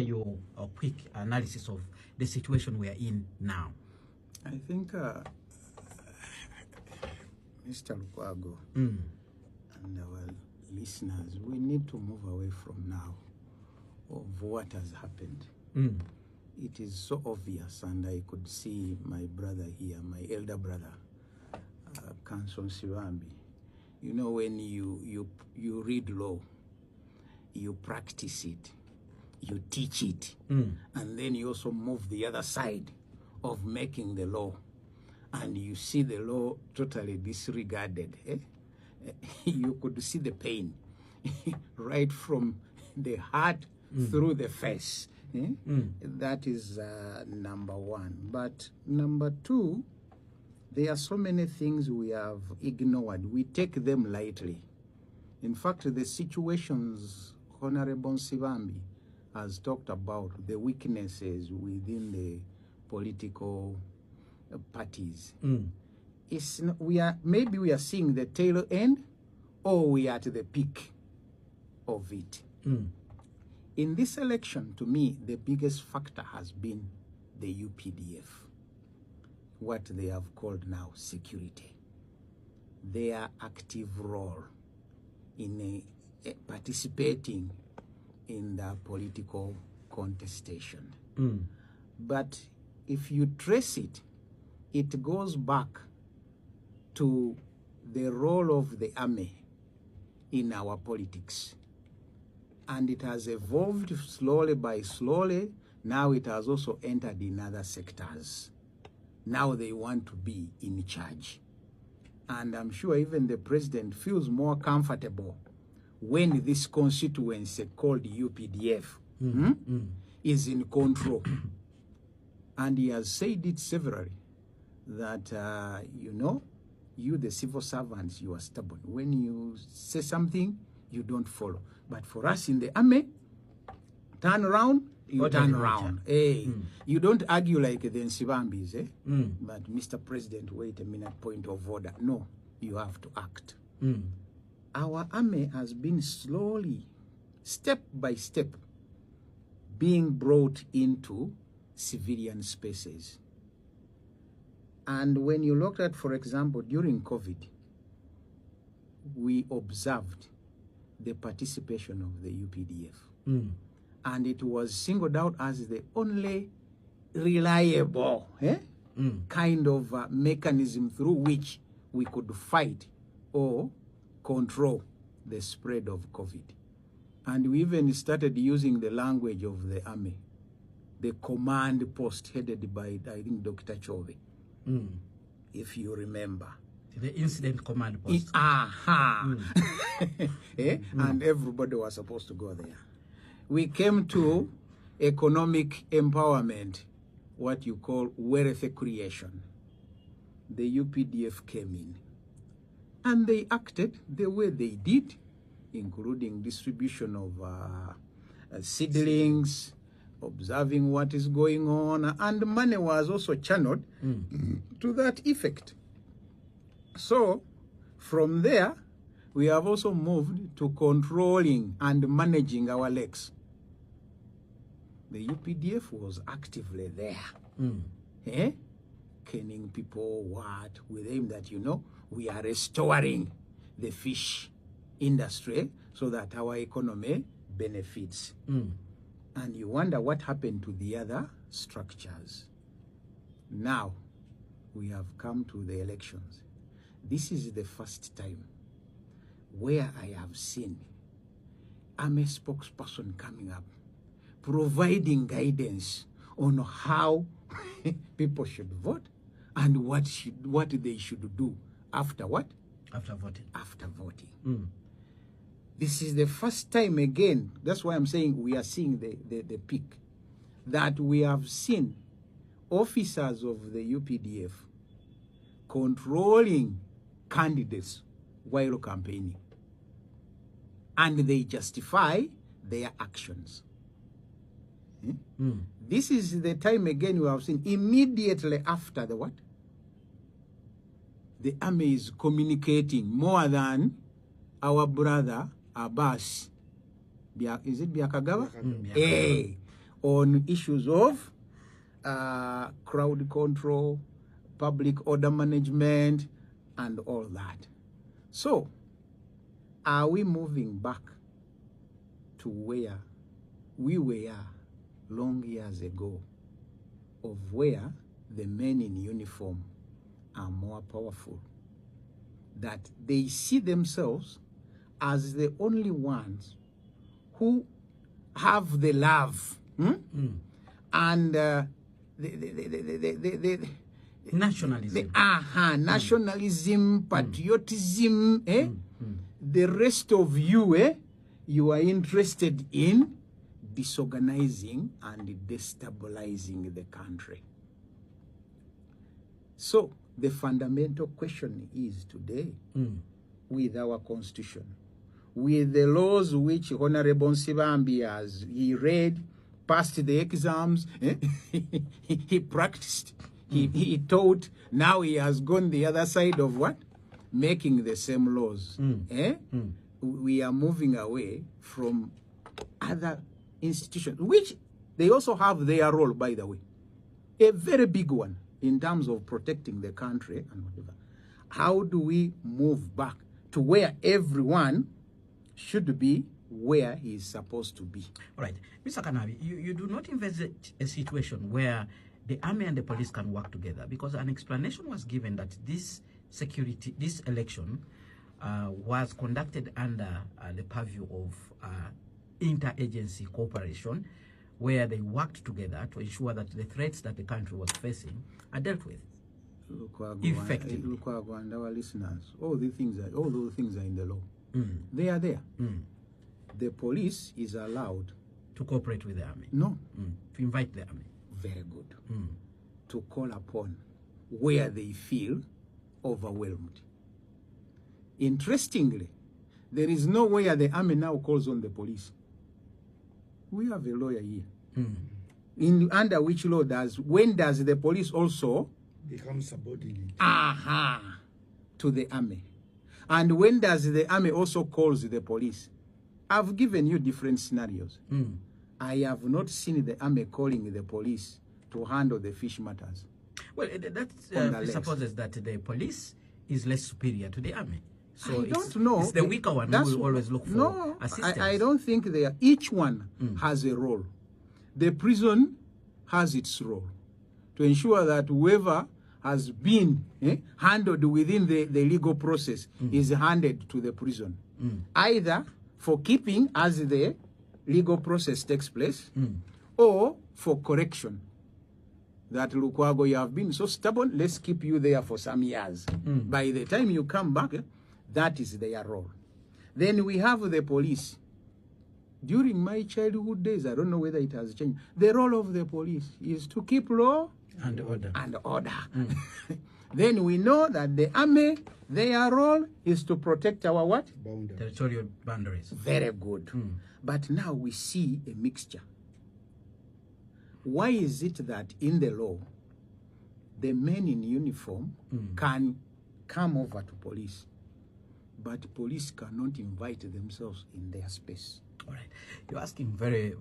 Your quick analysis of the situation we are in now. I think Mr. Lukwago Mm. and our listeners, we need to move away from now of what has happened. Mm. It is so obvious, and I could see my brother here, my elder brother, Kanson Siwambi. You know, when you read law, you practice it, you teach it, and then you also move the other side of making the law, and you see the law totally disregarded. You could see the pain right from the heart through the face. That is number one. But number two, there are so many things we have ignored. We take them lightly. In fact, the situations Honorable Sivambi has talked about, the weaknesses within the political parties. It's not, maybe we are seeing the tail end, or we are at the peak of it. In this election, to me, the biggest factor has been the UPDF, what they have called now security. Their active role in participating in the political contestation. But if you trace it, it goes back to the role of the army in our politics. And it has evolved slowly by slowly. Now it has also entered in other sectors. Now they want to be in charge. And I'm sure even the president feels more comfortable when this constituency called UPDF is in control. And he has said it severally, that, you know, you, the civil servants, you are stubborn. When you say something, you don't follow. But for us in the army, turn around, you turn around. Hey, you don't argue like the Nsibambis, eh? But Mr. President, wait a minute, point of order. No, you have to act. Our army has been slowly, step by step, being brought into civilian spaces. And when you look at, for example, during COVID, we observed the participation of the UPDF. And it was singled out as the only reliable kind of mechanism through which we could fight or control the spread of COVID. And we even started using the language of the army, the command post headed by, I think, Dr. Chope, if you remember. The incident command post. And everybody was supposed to go there. We came to economic empowerment, what you call wealth creation. The UPDF came in. And they acted the way they did, including distribution of seedlings, observing what is going on, and money was also channeled to that effect. So, from there, we have also moved to controlling and managing our lakes. The UPDF was actively there, kenning people, with aim that, you know, we are restoring the fish industry so that our economy benefits. And you wonder what happened to the other structures. Now, we have come to the elections. This is the first time where I have seen army spokesperson coming up, providing guidance on how people should vote and what they should do after what? After voting. After voting. This is the first time again, that's why I'm saying we are seeing the peak, that we have seen officers of the UPDF controlling candidates while campaigning. And they justify their actions. This is the time again we have seen immediately after the what? The army is communicating more than our brother Abbas. Is it Biakagaba? Hey, on issues of crowd control, public order management, and all that. So, are we moving back to where we were long years ago, of where the men in uniform are more powerful, that they see themselves as the only ones who have the love and the nationalism, nationalism, patriotism, the rest of you, you are interested in disorganizing and destabilizing the country. So the fundamental question is today, with our constitution, with the laws which Honorable Nsibambi has read, passed the exams, he practiced, he taught, now he has gone the other side of what? Making the same laws. We are moving away from other institutions, which they also have their role, by the way, a very big one in terms of protecting the country and whatever. How do we move back to where everyone should be where he is supposed to be? All right. Mr. Kanaabi, you do not envisage a situation where the army and the police can work together, because an explanation was given that this election was conducted under the purview of interagency cooperation, where they worked together to ensure that the threats that the country was facing are dealt with effectively. Look, our listeners, all those things are in the law. They are there. The police is allowed to cooperate with the army. No. To invite the army. Very good. To call upon where they feel overwhelmed. Interestingly, there is no way the army now calls on the police. We have a lawyer here. Under which law when does the police also become subordinate to the army? And when does the army also calls the police? I've given you different scenarios. I have not seen the army calling the police to handle the fish matters. Well, that supposes that the police is less superior to the army. So I don't know. It's the weaker one who will always look for assistance. I don't think they are. Each one has a role. The prison has its role to ensure that whoever has been handled within the legal process is handed to the prison. Either for keeping as the legal process takes place, or for correction. That Lukwago, you have been so stubborn, let's keep you there for some years. By the time you come back, that is their role. Then we have the police. During my childhood days, I don't know whether it has changed. The role of the police is to keep law and order. Then we know that the army, their role is to protect our what? Territorial boundaries. Very good. But now we see a mixture. Why is it that in the law, the men in uniform can come over to police, but police cannot invite themselves in their space? All right. You're asking very